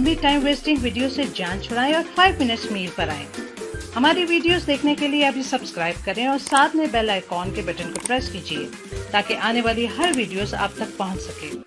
लंबी time wasting video से जान छुड़ाएं और 5 मिनट्स मील पर आएं। हमारी वीडियोस देखने के लिए अभी सब्सक्राइब करें और साथ में बेल आइकॉन के बटन को प्रेस कीजिए ताकि आने वाली हर वीडियोस आप तक पहुंच सके।